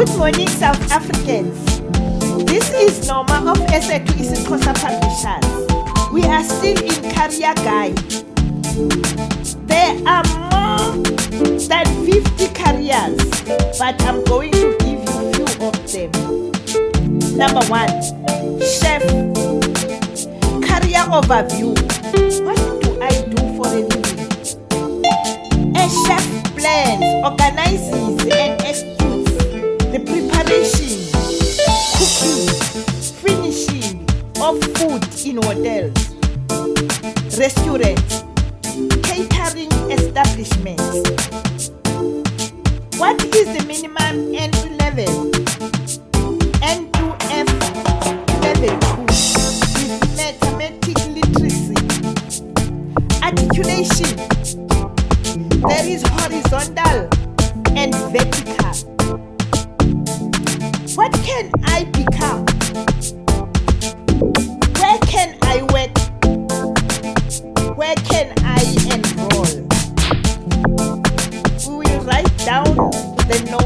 Good morning, South Africans. This is Noma of SA2 isiXhosa Publishers. We are still in Career Guide. There are more than 50 careers, but I'm going to give you few of them. Number 1, chef. Career overview. What do I do for a living? A chef plans, organizes, and executes the preparation, cooking, finishing of food in hotels, restaurants, catering establishments. What is the minimum entry level? N2F level 2 with mathematics literacy. Articulation. There is horizontal and vertical. What can I become? Where can I work? Where can I enroll? We will write down the notes